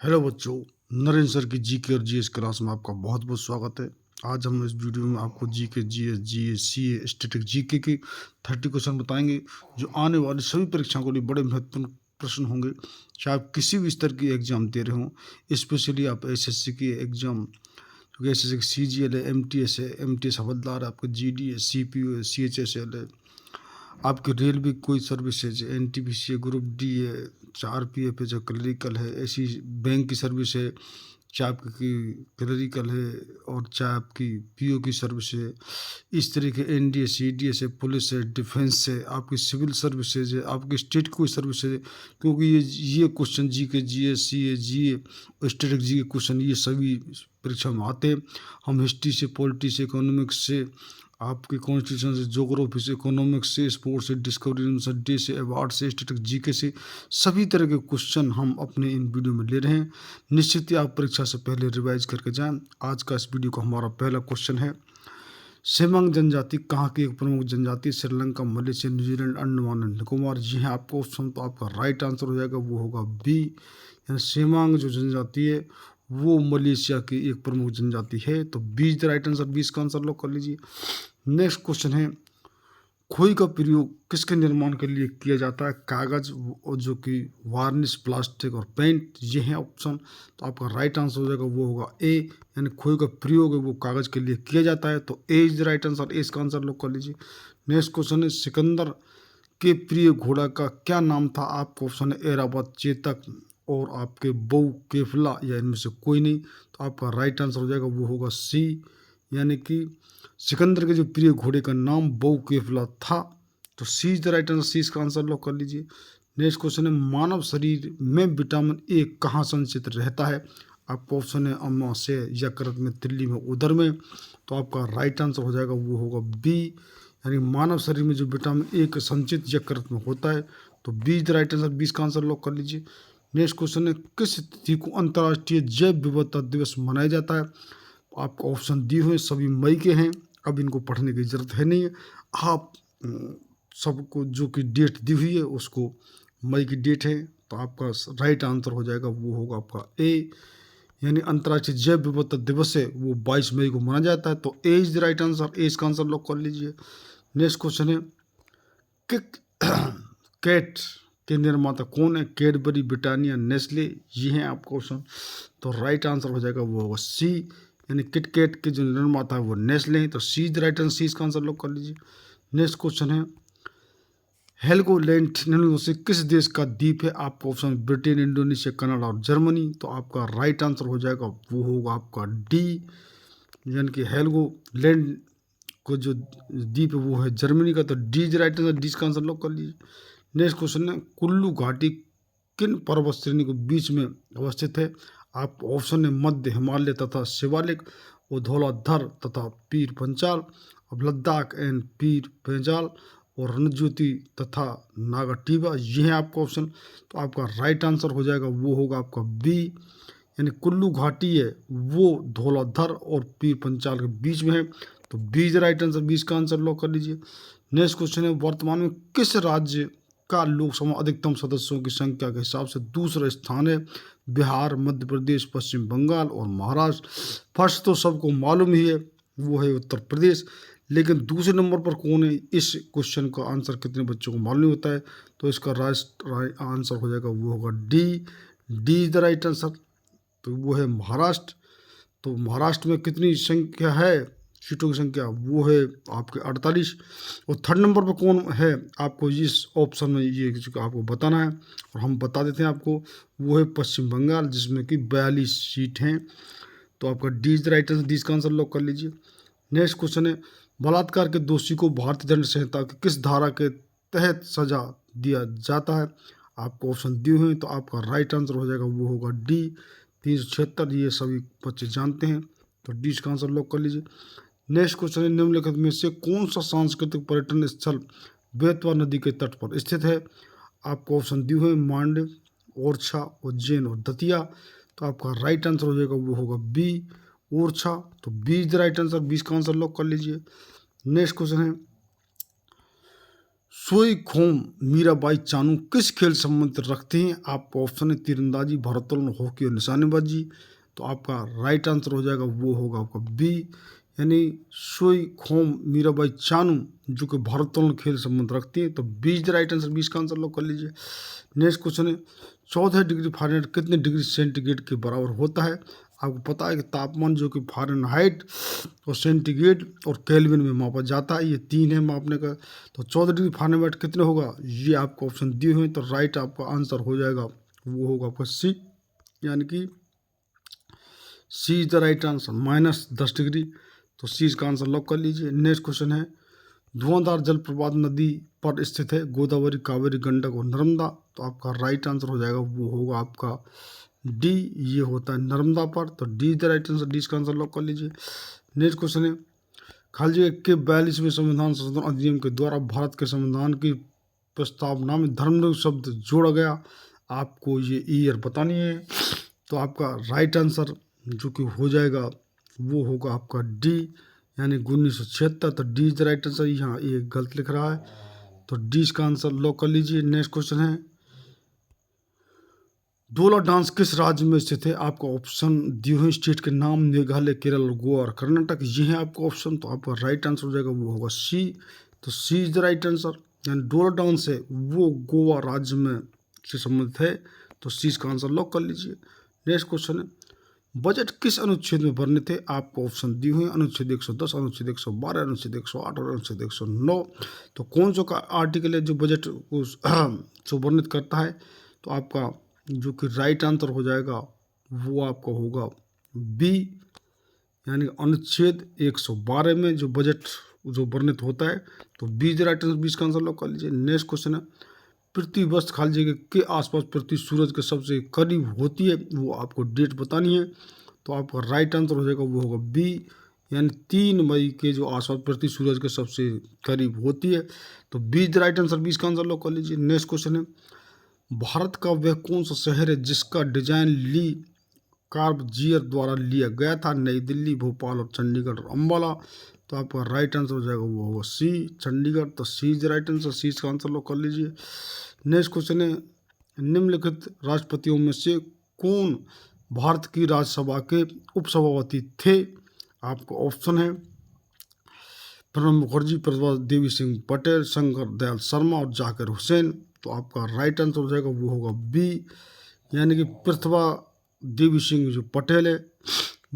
Hello बच्चों, Narendra sir की GK और जीएस क्लास में आपका बहुत बहुत स्वागत है। आज हम इस वीडियो में आपको GK, GS, CA, static GK की 30 क्वेश्चन बताएंगे जो आने वाली सभी परीक्षाओं के लिए बड़े महत्वपूर्ण प्रश्न होंगे। चाहे आप किसी भी स्तर की एग्जाम दे रहे हों, स्पेशली आप एसएससी की एग्जाम, क्योंकि एसएससी की सीजीएल है, एमटीएस है, एमटीएस हवलदार है, आपका जीडी है, सीपीयू है, सीएचएसएल है, आपकी रेलवे कोई सर्विसेज, एनटीपीसी है, ग्रुप डी है, चाहे आरपीएफ है, चाहे क्लरिकल है, ऐसी बैंक की सर्विस है, चाहे आपकी क्लरिकल है, और चाहे आपकी पीओ की सर्विस है। इस तरीके एनडीए, सीडीएस है, पुलिस है, डिफेंस है, आपकी सिविल सर्विसेज है, आपकी स्टेट कोई सर्विस है। क्योंकि ये क्वेश्चन जी के, जीएस, सीए, जीए और स्टैटिक जी के क्वेश्चन ये सभी परीक्षा में आते हैं। हम हिस्ट्री से, पॉलिटी से, इकोनॉमिक्स से, आपके कॉन्स्टिट्यूशन से, जोग्राफी से, इकोनॉमिक्स से, स्पोर्ट्स से, डिस्कवरी संडे से, अवार्ड से, स्टैटिक जीके से, सभी तरह के क्वेश्चन हम अपने इन वीडियो में ले रहे हैं। निश्चित ही आप परीक्षा से पहले रिवाइज करके जाएं। आज का इस वीडियो का हमारा पहला क्वेश्चन है, सेमांग जनजाति कहाँ की एक प्रमुख जनजाति? Sri Lanka, Malaysia, New Zealand, Andaman and Nicobar. जी हाँ, आपको ऑप्शन तो आपका राइट आंसर हो जाएगा, वो होगा बी। यानी सेमांग जो जनजाति है वो मलेशिया की एक प्रमुख जनजाति है। तो B is the right answer, 20 का आंसर लॉक कर लीजिए। नेक्स्ट क्वेश्चन है, खोई का प्रयोग किसके निर्माण के लिए किया जाता है? कागज, और जो कि वार्निश, प्लास्टिक और पेंट, ये है ऑप्शन। तो आपका राइट आंसर हो जाएगा, वो होगा ए। यानी खोई का प्रयोग है वो कागज के लिए किया जाता है। तो ए इज द राइट आंसर, ए इसका आंसर लोग कर लीजिए। नेक्स्ट क्वेश्चन है, सिकंदर के प्रिय घोड़ा का क्या नाम था? आपका ऑप्शन है एरावत, चेतक और आपके बऊ केफला, या इनमें से कोई नहीं। तो आपका राइट आंसर हो जाएगा, वो होगा सी। यानी कि सिकंदर के जो प्रिय घोड़े का नाम बऊ केफला था। तो सी इज द राइट आंसर, सी इसका आंसर लॉक कर लीजिए। नेक्स्ट क्वेश्चन है, मानव शरीर में विटामिन ए कहाँ संचित रहता है? आपका ऑप्शन है अमाशय, यकृत में, तिल्ली में, उदर में। तो आपका राइट आंसर हो जाएगा, वो होगा बी। यानी मानव शरीर में जो विटामिन ए का संचित यकृत में होता है। तो B is the right answer, 20 का आंसर लॉक कर लीजिए। नेक्स्ट क्वेश्चन है, किस तिथि को अंतर्राष्ट्रीय जैव विविधता दिवस मनाया जाता है? आपको ऑप्शन दिए हुए सभी मई के हैं, अब इनको पढ़ने की ज़रूरत है नहीं है। आप सबको जो कि डेट दी हुई है उसको मई की डेट है। तो आपका राइट आंसर हो जाएगा, वो होगा आपका ए। यानी अंतर्राष्ट्रीय जैव विविधता दिवस है वो 22 मई को मनाया जाता है। तो ए इज द राइट आंसर, ए इसका आंसर लॉक कर लीजिए। नेक्स्ट क्वेश्चन है, किक कैट के निर्माता कौन है? कैडबरी, ब्रिटानिया, नेस्ले, ये हैं आपका ऑप्शन। तो राइट आंसर हो जाएगा, वो होगा सी। यानी किटकैट के जो निर्माता है वो नेस्ले हैं। तो सी इज द राइट आंसर, सी इसका आंसर लॉक कर लीजिए। नेक्स्ट क्वेश्चन है, हेलगोलैंड निम्नलिखित से किस देश का द्वीप है? आपका ऑप्शन ब्रिटेन, इंडोनेशिया, कनाडा और जर्मनी। तो आपका राइट आंसर हो जाएगा, वो होगा आपका डी। यानी कि हेलगोलैंड को जो द्वीप है वो है जर्मनी का। तो D is right answer, D का आंसर लॉक कर लीजिए। नेक्स्ट क्वेश्चन है, कुल्लू घाटी किन पर्वत श्रेणी के बीच में अवस्थित है? आप ऑप्शन है मध्य, हिमालय तथा शिवालिक, और धौलाधर तथा पीर पंचाल, अब लद्दाख एंड पीर पंचाल, और रणज्योति तथा नागाटीबा, ये है आपका ऑप्शन। तो आपका राइट आंसर हो जाएगा, वो होगा आपका बी। यानी कुल्लू घाटी है वो धौलाधर और पीर पंचाल के बीच में है। तो बी इज राइट आंसर, 20 का आंसर लॉक कर लीजिए। नेक्स्ट क्वेश्चन है, वर्तमान में किस राज्य का लोकसभा अधिकतम सदस्यों की संख्या के हिसाब से दूसरा स्थान है? बिहार, मध्य प्रदेश, पश्चिम बंगाल और महाराष्ट्र। फर्स्ट तो सबको मालूम ही है, वो है उत्तर प्रदेश। लेकिन दूसरे नंबर पर कौन है, इस क्वेश्चन का आंसर कितने बच्चों को मालूम होता है? तो इसका राइट आंसर हो जाएगा, वो होगा D. D is the right answer. तो वो है महाराष्ट्र। तो महाराष्ट्र में कितनी संख्या है सीटों की संख्या? वो है आपके 48। और थर्ड नंबर पर कौन है, आपको इस ऑप्शन में ये आपको बताना है, और हम बता देते हैं आपको। वो है पश्चिम बंगाल, जिसमें कि 42 सीट हैं। तो आपका D is the right answer, D का आंसर लॉक कर लीजिए। नेक्स्ट क्वेश्चन है, बलात्कार के दोषी को भारतीय दंड संहिता की किस धारा के तहत सजा दिया जाता है? आपको ऑप्शन दिए हुए हैं। तो आपका राइट आंसर हो जाएगा, वो होगा डी, 376। ये सभी बच्चे जानते हैं। तो डी का आंसर लॉक कर लीजिए। नेक्स्ट क्वेश्चन है, निम्नलिखित में से कौन सा सांस्कृतिक पर्यटन स्थल बेतवा नदी के तट पर स्थित है? आपको ऑप्शन दिए हुए हैं, मांडव, ओरछा, उज्जैन और दतिया। तो आपका राइट आंसर हो जाएगा, वो होगा बी, ओरछा। तो B is the right answer, 20 का आंसर लॉक कर लीजिए। नेक्स्ट क्वेश्चन है, सोई खोम मीराबाई चानू किस खेल से संबंधित रखते हैं? आपका ऑप्शन है तीरंदाजी, भारोत्तोलन, हॉकी और निशानेबाजी। तो आपका राइट आंसर हो जाएगा वो होगा आपका बी, यानी सोई खोम मीराबाई चानू जो कि भारोत्तोलन खेल से संबंध रखती है। तो 20 राइट आंसर, 20 का आंसर लॉक कर लीजिए। नेक्स्ट क्वेश्चन है 14 डिग्री फ़ारेनहाइट कितने डिग्री सेंटीग्रेड के बराबर होता है? आपको पता है कि तापमान जो कि फ़ारेनहाइट और सेंटीग्रेड और केल्विन में मापा जाता है, ये 3 है मापने का। तो 14 डिग्री फ़ारेनहाइट कितने होगा, ये आपको ऑप्शन दिए हुए हैं। तो राइट आपका आंसर हो जाएगा वो होगा आपका सी, यानी कि C is the right answer, -10 degree. तो सी इसका आंसर लॉक कर लीजिए। नेक्स्ट क्वेश्चन है धुआंधार जलप्रपात नदी पर स्थित है? गोदावरी, कावेरी, गंडक और नर्मदा। तो आपका राइट आंसर हो जाएगा वो होगा आपका डी, ये होता है नर्मदा पर। तो D is the right answer, D इसका आंसर लॉक कर लीजिए। नेक्स्ट क्वेश्चन है खाली के 42वें संविधान संशोधन अधिनियम के द्वारा भारत के संविधान की प्रस्तावना में धर्मनिरपेक्ष शब्द जोड़ा गया। आपको ये ईयर बतानी है। तो आपका राइट आंसर जो कि हो जाएगा वो होगा आपका डी, यानी 1976। तो D is the right answer, यहाँ ये गलत लिख रहा है। तो डी इसका आंसर लॉक कर लीजिए। नेक्स्ट क्वेश्चन है डोला डांस किस राज्य में स्थित है? आपका ऑप्शन दिए हुए स्टेट के नाम मेघालय, केरल, गोवा और कर्नाटक, ये है आपका ऑप्शन। तो आपका राइट आंसर हो जाएगा वो होगा सी। तो सी इज द राइट आंसर, यानी डोला डांस है वो गोवा राज्य में से संबंधित है। तो सी इसका आंसर लॉक कर लीजिए। नेक्स्ट क्वेश्चन है बजट किस अनुच्छेद में वर्णित है? आपको ऑप्शन दिए हुए अनुच्छेद 110, अनुच्छेद 112, अनुच्छेद 108 और अनुच्छेद 109। तो कौन सा का आर्टिकल है जो बजट को जो वर्णित करता है? तो आपका जो कि राइट आंसर हो जाएगा वो आपका होगा बी, यानी अनुच्छेद 112 में जो बजट जो वर्णित होता है। तो बी इज राइट आंसर, 20 का आंसर लॉक कर लीजिए। नेक्स्ट क्वेश्चन है पृथ्वी वस्तु खाली जगह के आसपास पृथ्वी सूरज के सबसे करीब होती है? वो आपको डेट बतानी है। तो आपका राइट आंसर हो जाएगा वो होगा बी, यानी 3 मई के जो आसपास पृथ्वी सूरज के सबसे करीब होती है। तो बी इज राइट आंसर, 20 का आंसर लॉक कर लीजिए। नेक्स्ट क्वेश्चन है भारत का वह कौन सा शहर है जिसका डिजाइन ली कार्बजियर द्वारा लिया गया था? नई दिल्ली, भोपाल और चंडीगढ़ और अम्बाला। तो आपका राइट आंसर हो जाएगा वो होगा सी, चंडीगढ़। तो सी इज राइट आंसर, सी का आंसर लॉक कर लीजिए। नेक्स्ट क्वेश्चन है निम्नलिखित राष्ट्रपतियों में से कौन भारत की राज्यसभा के उपसभापति थे? आपका ऑप्शन है प्रणब मुखर्जी, प्रतिभा देवी सिंह पटेल, शंकर दयाल शर्मा और जाकिर हुसैन। तो आपका राइट आंसर हो जाएगा वो होगा बी, यानी कि प्रतिभा देवी सिंह जो पटेल है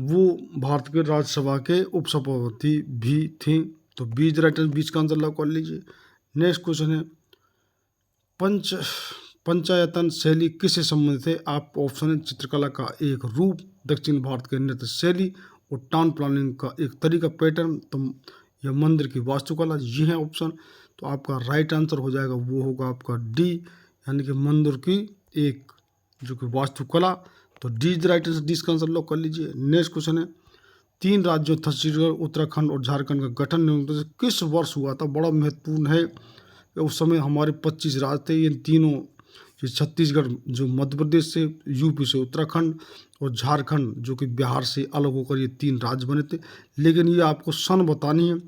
वो भारत के राज्यसभा के उपसभापति भी थे। तो बीज राइट आंसर, 20 का आंसर लॉक कर लीजिए। नेक्स्ट क्वेश्चन है पंचायतन शैली किससे संबंधित है? आप ऑप्शन है चित्रकला का एक रूप, दक्षिण भारत के नृत्य शैली और टाउन प्लानिंग का एक तरीका, पैटर्न, तो यह मंदिर की वास्तुकला, ये है ऑप्शन। तो आपका राइट आंसर हो जाएगा वो होगा आपका डी, यानी कि मंदिर की एक जो कि वास्तुकला। तो D is right answer, D का आंसर लॉक कर लीजिए। नेक्स्ट क्वेश्चन है 3 राज्यों छत्तीसगढ़, उत्तराखंड और झारखंड का गठन निम्नलिखित में से किस वर्ष हुआ था? बड़ा महत्वपूर्ण है। उस समय हमारे 25 राज्य थे, इन तीनों ये छत्तीसगढ़ जो मध्य प्रदेश से, यूपी से उत्तराखंड और झारखंड जो कि बिहार से अलग होकर ये 3 राज्य बने थे। लेकिन ये आपको सन बतानी है।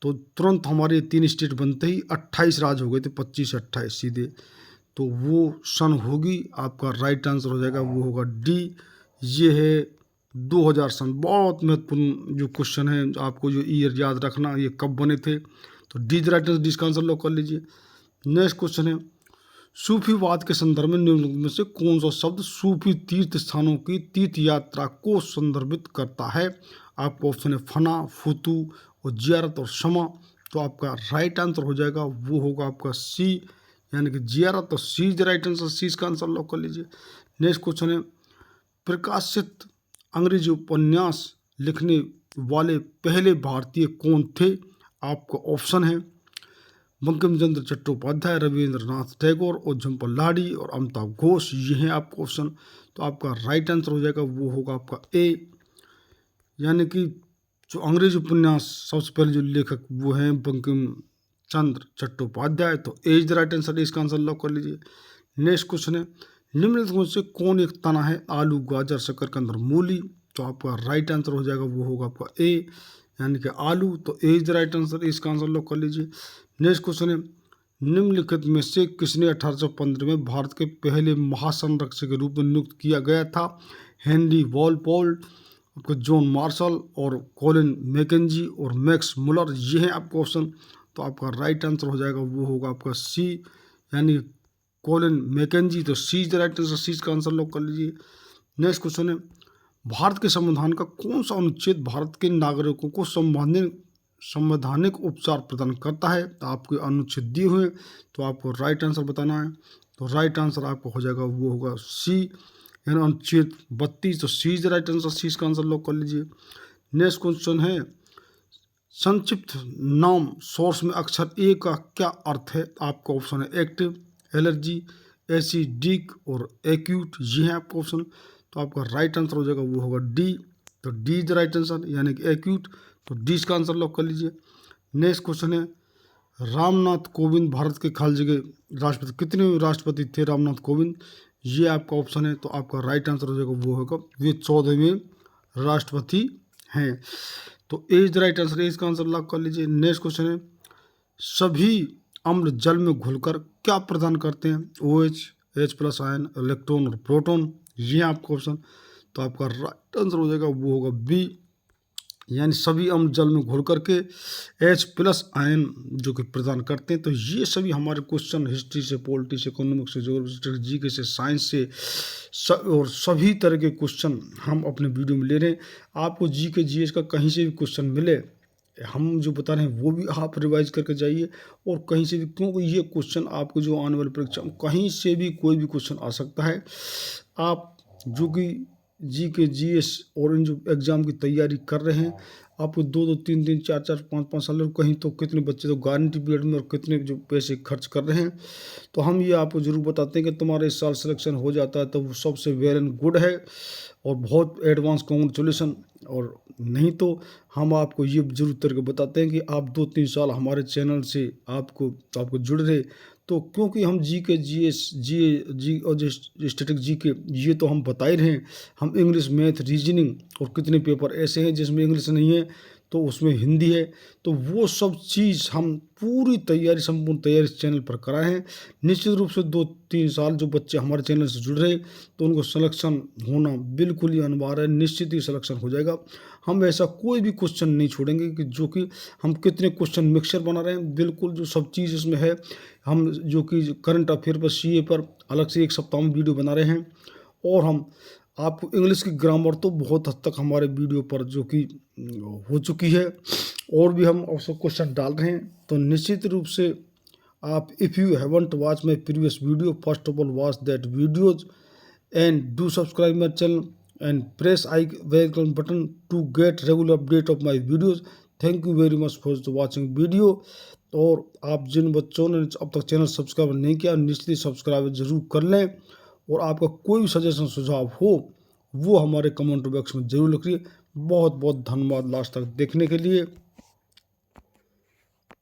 तो तुरंत हमारे 3 स्टेट बनते ही 28 राज्य हो गए थे, 25 से 28 सीधे। तो वो सन होगी, आपका राइट आंसर हो जाएगा वो होगा डी, ये है 2000 सन। बहुत महत्वपूर्ण जो क्वेश्चन है, आपको जो ईयर याद रखना ये कब बने थे। तो डी राइट आंसर, डी का आंसर लॉक कर लीजिए। नेक्स्ट क्वेश्चन है सूफीवाद के संदर्भ में निम्नलिखित में से कौन सा शब्द सूफी तीर्थ स्थानों की तीर्थ यात्रा को संदर्भित करता है? आपका ऑप्शन है फना, फुतू और जियारत और शमा। तो आपका राइट आंसर हो जाएगा वो होगा आपका सी, यानी कि जियारत। तो सी इज राइट आंसर, सी का आंसर लॉक कर लीजिए। नेक्स्ट क्वेश्चन है प्रकाशित अंग्रेजी उपन्यास लिखने वाले पहले भारतीय कौन थे? आपका ऑप्शन है बंकिम चंद्र चट्टोपाध्याय, रविंद्रनाथ टैगोर और झुम्पा लाहिड़ी और अमिताभ घोष, ये हैं आपका ऑप्शन। तो आपका राइट आंसर हो जाएगा वो होगा आपका ए, यानी कि जो अंग्रेजी उपन्यास सबसे पहले जो लेखक वो हैं बंकिम चंद्र चट्टोपाध्याय। तो ए इज द राइट आंसर, इसका आंसर लॉक कर लीजिए। नेक्स्ट क्वेश्चन है निम्नलिखित में से कौन एक तना है? आलू, गाजर, शकरकंद और मूली। तो आपका राइट आंसर हो जाएगा वो होगा आपका ए, यानी कि आलू। तो ए इज द राइट आंसर, इसका आंसर लॉक कर लीजिए। नेक्स्ट क्वेश्चन है निम्नलिखित में से किसने 1815 में भारत के पहले महासंरक्षक के रूप में नियुक्त किया गया था? हेनरी वॉलपोल, आपको जॉन मार्शल और कॉलिन मैकेंजी और मैक्स मुलर, ये है आपका ऑप्शन। तो आपका राइट आंसर हो जाएगा, वो होगा आपका सी, यानी कॉलिन मैकेंजी। तो सी इज द राइट आंसर, सी का आंसर लॉक कर लीजिए। नेक्स्ट क्वेश्चन है, भारत के संविधान का कौन सा अनुच्छेद भारत के नागरिकों को संवैधानिक उपचार प्रदान करता है? तो आपको अनुच्छेद दिए हुए हैं, तो आपको राइट आंसर बताना है। तो राइट आंसर आपको हो जाएगा, वो होगा सी, यानी अनुच्छेद 32। तो सी इज द राइट आंसर, सी का आंसर लॉक कर लीजिए। नेक्स्ट क्वेश्चन है, संक्षिप्त नाम सोर्स में अक्षर ए का क्या अर्थ है? आपका ऑप्शन है एक्टिव, एलर्जी, एसिडिक और एक्यूट, ये है आपका ऑप्शन। तो आपका राइट आंसर हो जाएगा, वो होगा डी। तो D is the right answer, यानी कि एक्यूट। तो डी इसका आंसर लॉक कर लीजिए। नेक्स्ट क्वेश्चन है, रामनाथ कोविंद भारत के खाली जगह राष्ट्रपति, कितने राष्ट्रपति थे रामनाथ कोविंद? ये आपका ऑप्शन है। तो आपका राइट आंसर हो जाएगा, वो होगा वे 14वें राष्ट्रपति हैं। तो ए इज द राइट आंसर, ए इसका आंसर लॉक कर लीजिए। नेक्स्ट क्वेश्चन है, सभी अम्ल जल में घुलकर क्या प्रदान करते हैं? OH, H+ आयन, इलेक्ट्रॉन और प्रोटॉन, ये है आपका ऑप्शन। तो आपका राइट आंसर हो जाएगा, वो होगा बी, यानी सभी अम्ल जल में घुल करके H+ आयन जो कि प्रदान करते हैं। तो ये सभी हमारे क्वेश्चन हिस्ट्री से, पॉलिटी से, इकोनॉमिक्स से, ज्योग्राफी, जीके से, साइंस से और सभी तरह के क्वेश्चन हम अपने वीडियो में ले रहे हैं। आपको जीके जीएस का कहीं से भी क्वेश्चन मिले, हम जो बता रहे हैं वो भी आप रिवाइज करके जाइए, और कहीं से भी, क्योंकि ये क्वेश्चन आपको जो आने वाली परीक्षा में कहीं से भी कोई भी क्वेश्चन आ सकता है। आप जो कि जीके जीएस और इन जो एग्ज़ाम की तैयारी कर रहे हैं, आपको 2-2, 3-3, 4-4, 5-5 साल, और कहीं तो कितने बच्चे तो गारंटी पीरियड में और कितने जो पैसे खर्च कर रहे हैं, तो हम ये आपको ज़रूर बताते हैं कि तुम्हारे इस साल सिलेक्शन हो जाता है तो वो सबसे वेल एंड गुड है, और बहुत एडवांस कॉन्ग्रेचुलेसन। और नहीं तो हम आपको ये जरूर करके बताते हैं कि आप 2-3 साल हमारे चैनल से आपको जुड़ रहे, तो क्योंकि हम जी के जी और जो स्टैटिक जी के ये तो हम बता ही रहे हैं, हम इंग्लिश, मैथ, रीजनिंग और कितने पेपर ऐसे हैं जिसमें इंग्लिश नहीं है तो उसमें हिंदी है, तो वो सब चीज़ हम पूरी तैयारी, संपूर्ण तैयारी इस चैनल पर कराए हैं। निश्चित रूप से 2-3 साल जो बच्चे हमारे चैनल से जुड़ रहे हैं तो उनको सिलेक्शन होना बिल्कुल ही अनिवार्य है, निश्चित ही सिलेक्शन हो जाएगा। हम ऐसा कोई भी क्वेश्चन नहीं छोड़ेंगे कि जो कि हम कितने क्वेश्चन मिक्सचर बना रहे हैं, बिल्कुल जो सब चीज़ इसमें है, हम जो कि करंट अफेयर पर, सीए पर अलग से एक सप्ताह में वीडियो बना रहे हैं, और हम आपको इंग्लिश की ग्रामर तो बहुत हद तक हमारे वीडियो पर जो कि हो चुकी है, और भी हम उसको क्वेश्चन डाल रहे हैं। तो निश्चित रूप से आप, if you haven't watch my previous video, first of all watch that videos and do subscribe my channel and press bell button to get regular update of my videos. Thank you very much for watching video. और आप जिन बच्चों ने अब तक channel subscribe नहीं किया, निश्चित ही subscribe जरूर कर लें, और आपका कोई भी सजेशन, सुझाव हो वो हमारे कमेंट बॉक्स में ज़रूर लिखिए। बहुत बहुत धन्यवाद लास्ट तक देखने के लिए।